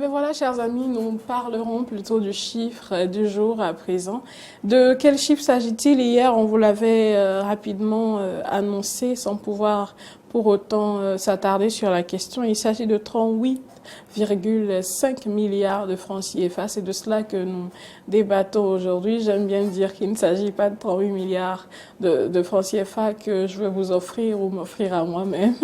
bien voilà, chers amis, nous parlerons plutôt du chiffre du jour à présent. De quel chiffre s'agit-il? Hier, on vous l'avait rapidement annoncé sans pouvoir pour autant s'attarder sur la question. Il s'agit de 38,5 milliards de francs CFA. C'est de cela que nous débattons aujourd'hui. J'aime bien dire qu'il ne s'agit pas de 38 milliards de francs CFA que je veux vous offrir ou m'offrir à moi-même.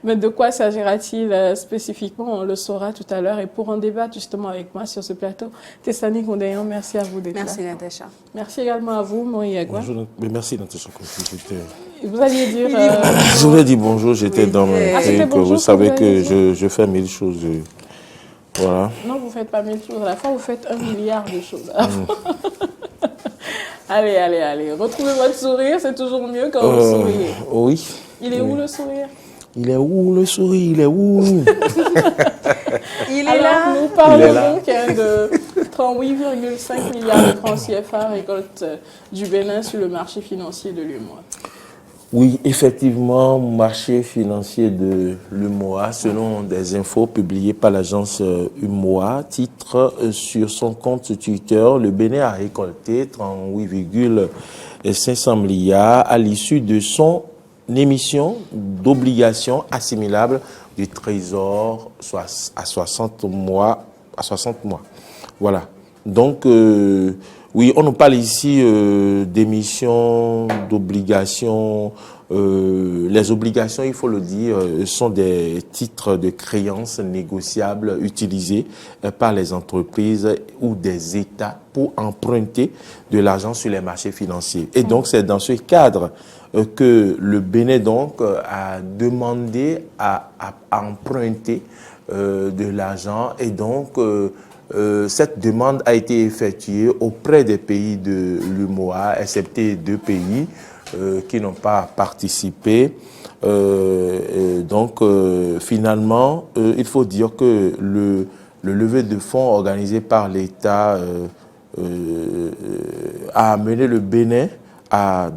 Mais de quoi s'agira-t-il spécifiquement? On le saura tout à l'heure. Et pour en débattre justement avec moi sur ce plateau, Tessani Gondayan, merci à vous d'être là. Merci Natacha. Merci également à vous, Moriagua. Bonjour, mais merci Natacha. Vous alliez dire... Je voulais dire bonjour, j'étais dans mes trucs. Vous savez que je fais 1000 choses. Voilà. Non, vous ne faites pas 1000 choses. À la fin, vous faites 1 milliard de choses. Allez. Retrouvez votre sourire, c'est toujours mieux quand vous souriez. Oui. Il est où le sourire? Il est où le sourire? Il est où? Il est Alors, là. nous parlons donc de 38,5 milliards de francs CFA récolte du Bénin sur le marché financier de l'UEMOA. Oui, effectivement, marché financier de l'UEMOA, selon des infos publiées par l'agence UEMOA, titre sur son compte Twitter, le Bénin a récolté 38,500 milliards à l'issue de son émission d'obligations assimilables du Trésor soit à 60 mois. Voilà. Donc, oui, on nous parle ici d'émissions, d'obligations. Les obligations, il faut le dire, sont des titres de créances négociables utilisés par les entreprises ou des États pour emprunter de l'argent sur les marchés financiers. Et donc, c'est dans ce cadre que le Bénin donc a demandé à emprunter de l'argent et donc cette demande a été effectuée auprès des pays de l'UEMOA, excepté 2 pays qui n'ont pas participé. Donc finalement, il faut dire que le levée de fonds organisé par l'État a amené le Bénin à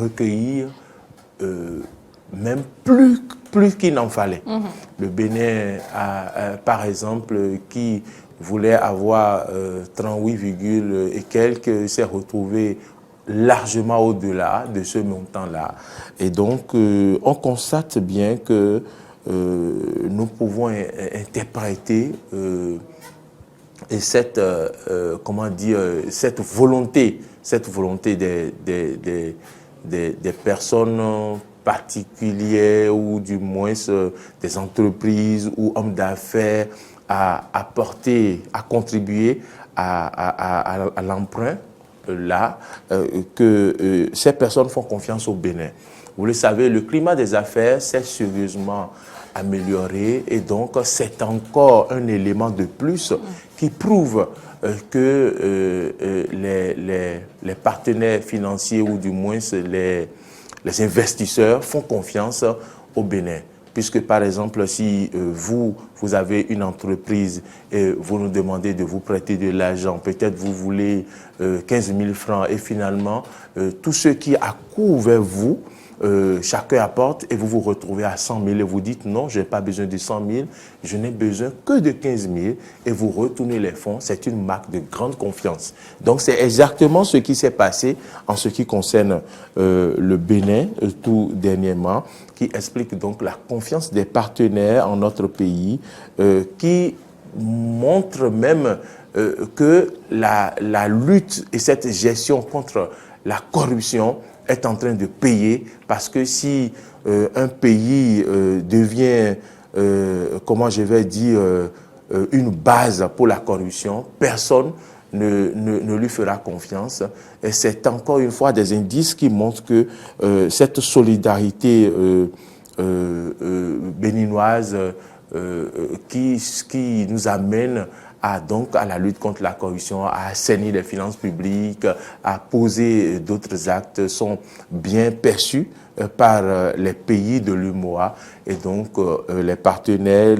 recueillir même plus qu'il n'en fallait. Le Bénin, par exemple, qui voulait avoir 38, et quelques, s'est retrouvé largement au-delà de ce montant-là. Et donc, on constate bien que nous pouvons interpréter cette volonté des personnes particulières ou du moins des entreprises ou hommes d'affaires à contribuer à l'emprunt là, que ces personnes font confiance au Bénin. Vous le savez, le climat des affaires s'est sérieusement amélioré et donc c'est encore un élément de plus qui prouve que les partenaires financiers ou du moins les investisseurs font confiance au Bénin. Puisque par exemple, si vous avez une entreprise et vous nous demandez de vous prêter de l'argent, peut-être vous voulez 15 000 francs et finalement, tous ceux qui accourent vers vous, chacun apporte et vous vous retrouvez à 100 000 et vous dites non, je n'ai pas besoin de 100 000, je n'ai besoin que de 15 000 et vous retournez les fonds, c'est une marque de grande confiance. Donc c'est exactement ce qui s'est passé en ce qui concerne le Bénin tout dernièrement, qui explique donc la confiance des partenaires en notre pays, qui montre même que la lutte et cette gestion contre la corruption est en train de payer, parce que si un pays devient, une base pour la corruption, personne ne lui fera confiance. Et c'est encore une fois des indices qui montrent que cette solidarité béninoise qui nous amène à la lutte contre la corruption, à assainir les finances publiques, à poser d'autres actes, sont bien perçus par les pays de l'UEMOA. Et donc, les partenaires,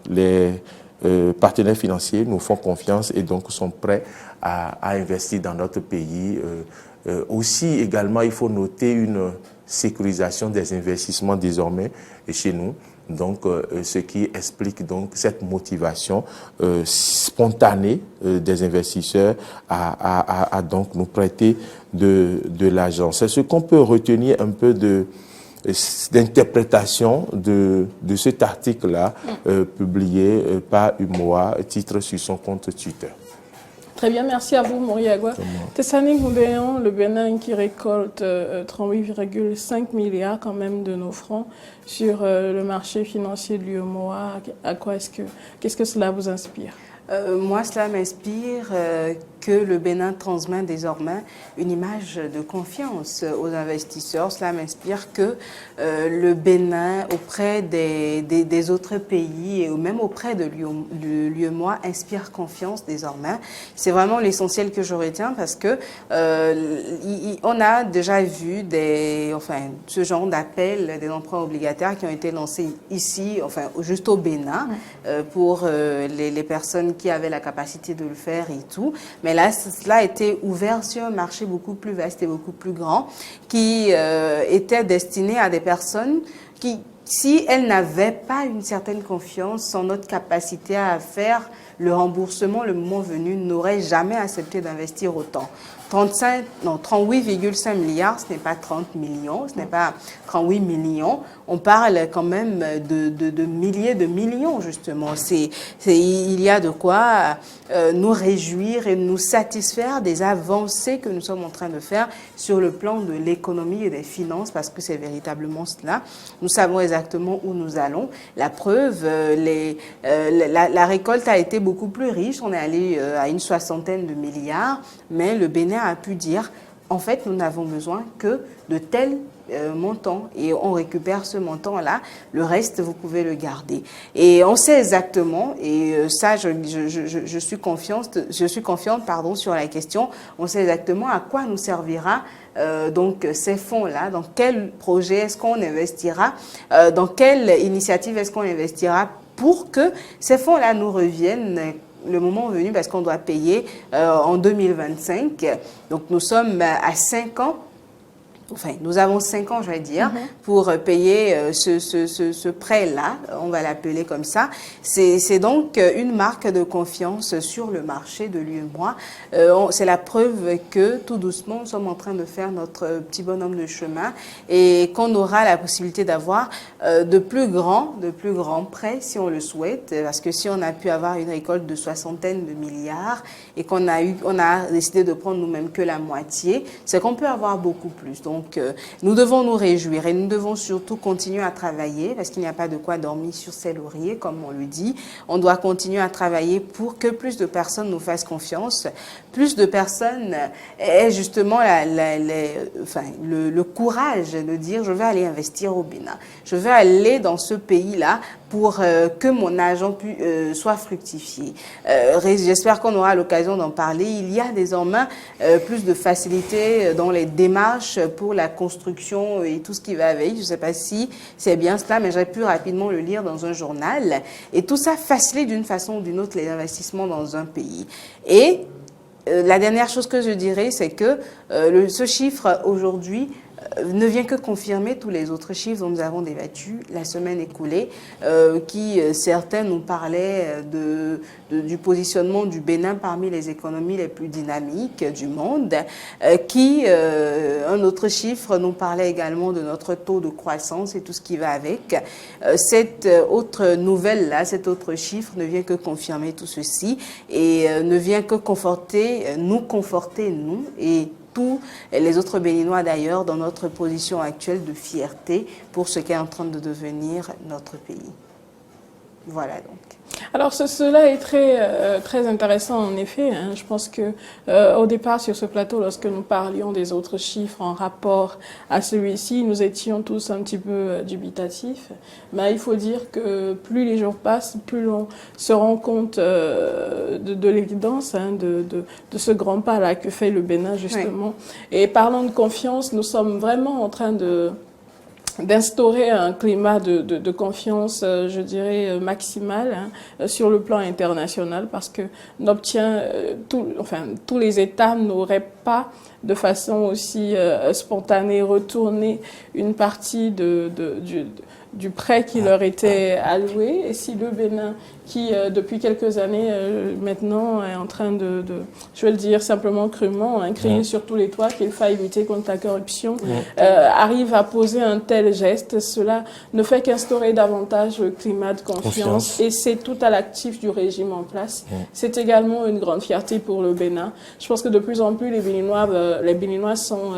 les partenaires financiers nous font confiance et donc sont prêts à investir dans notre pays. Aussi, également, il faut noter une sécurisation des investissements désormais chez nous. Donc, ce qui explique donc cette motivation spontanée des investisseurs à donc nous prêter de l'argent. C'est ce qu'on peut retenir un peu d'interprétation de cet article-là publié par UMOA, titre sur son compte Twitter. Très bien, merci à vous, Moriagwa. Tessani Goudéan, le Bénin qui récolte 38,5 milliards quand même de nos francs sur le marché financier de l'UEMOA. Qu'est-ce que cela vous inspire? Moi, cela m'inspire que le Bénin transmet désormais une image de confiance aux investisseurs. Cela m'inspire que le Bénin, auprès des autres pays et même auprès de l'UEMOA, inspire confiance désormais. C'est vraiment l'essentiel que je retiens parce que on a déjà vu ce genre d'appels des emprunts obligataires qui ont été lancés ici, juste au Bénin, pour les personnes qui avaient la capacité de le faire et tout. Mais là, cela a été ouvert sur un marché beaucoup plus vaste et beaucoup plus grand qui était destiné à des personnes qui, si elles n'avaient pas une certaine confiance en notre capacité à faire le remboursement le moment venu, n'auraient jamais accepté d'investir autant. 38,5 milliards, ce n'est pas 30 millions, ce n'est pas 38 millions. On parle quand même de milliers de millions, justement. Il y a de quoi nous réjouir et nous satisfaire des avancées que nous sommes en train de faire sur le plan de l'économie et des finances, parce que c'est véritablement cela. Nous savons exactement où nous allons. La preuve, la récolte a été beaucoup plus riche. On est allé à une 60aine de milliards, mais le Bénin a pu dire, en fait, nous n'avons besoin que de tels montants et on récupère ce montant-là. Le reste, vous pouvez le garder. Et on sait exactement, et ça, je suis confiante, sur la question. On sait exactement à quoi nous servira donc ces fonds-là, dans quel projet est-ce qu'on investira, dans quelle initiative est-ce qu'on investira pour que ces fonds-là nous reviennent le moment venu, parce qu'on doit payer en 2025. Donc, nous sommes à 5 ans. Enfin, nous avons 5 ans, je vais dire, pour payer ce prêt-là, on va l'appeler comme ça. C'est donc une marque de confiance sur le marché de l'UEMOA. C'est la preuve que tout doucement, nous sommes en train de faire notre petit bonhomme de chemin et qu'on aura la possibilité d'avoir de plus grands prêts si on le souhaite. Parce que si on a pu avoir une récolte de 60aine de milliards et on a décidé de prendre nous-mêmes que la moitié, c'est qu'on peut avoir beaucoup plus. Donc, nous devons nous réjouir et nous devons surtout continuer à travailler parce qu'il n'y a pas de quoi dormir sur ses lauriers, comme on le dit. On doit continuer à travailler pour que plus de personnes nous fassent confiance, plus de personnes aient justement le courage de dire « je vais aller investir au Bénin, je vais aller dans ce pays-là pour que mon argent soit fructifié ». J'espère qu'on aura l'occasion d'en parler. Il y a désormais plus de facilité dans les démarches pour la construction et tout ce qui va avec. Je ne sais pas si c'est bien cela, mais j'ai pu rapidement le lire dans un journal. Et tout ça facilite d'une façon ou d'une autre les investissements dans un pays. Et la dernière chose que je dirais, c'est que ce chiffre aujourd'hui ne vient que confirmer tous les autres chiffres dont nous avons débattu la semaine écoulée, certains nous parlaient du positionnement du Bénin parmi les économies les plus dynamiques du monde, un autre chiffre nous parlait également de notre taux de croissance et tout ce qui va avec. Cette autre nouvelle-là, cet autre chiffre ne vient que confirmer tout ceci et ne vient que conforter nous et tous les autres Béninois d'ailleurs dans notre position actuelle de fierté pour ce qui est en train de devenir notre pays. Voilà donc. Alors cela est très intéressant en effet. Je pense que au départ sur ce plateau, lorsque nous parlions des autres chiffres en rapport à celui-ci, nous étions tous un petit peu dubitatifs. Mais il faut dire que plus les jours passent, plus l'on se rend compte de l'évidence de ce grand pas-là que fait le Bénin justement. Oui. Et parlant de confiance, nous sommes vraiment en train d'instaurer un climat de confiance, je dirais, maximal sur le plan international parce que tous les États n'auraient pas de façon aussi spontanée retourné une partie du prêt qui leur était alloué. Et si le Bénin, qui depuis quelques années maintenant est en train je vais le dire simplement crûment, crier sur tous les toits qu'il faille lutter contre la corruption, arrive à poser un tel geste, cela ne fait qu'instaurer davantage le climat de confiance. Et c'est tout à l'actif du régime en place. C'est également une grande fierté pour le Bénin. Je pense que de plus en plus les Béninois sont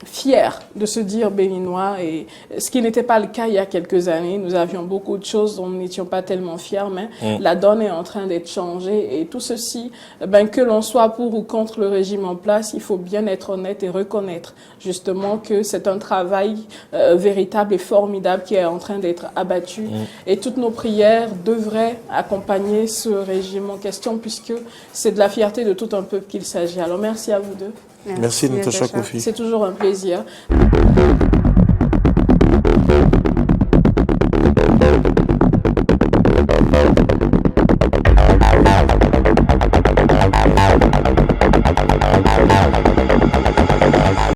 fiers de se dire béninois, et ce qui n'était pas le cas il y a quelques années. Nous avions beaucoup de choses dont nous n'étions pas tellement fiers, mais la donne est en train d'être changée, et tout ceci, que l'on soit pour ou contre le régime en place, il faut bien être honnête et reconnaître justement que c'est un travail véritable et formidable qui est en train d'être abattu, et toutes nos prières devraient accompagner ce régime en question, puisque c'est de la fierté de tout un peuple qu'il s'agit. Alors merci à vous deux. Merci Natacha Kofi. C'est toujours un plaisir.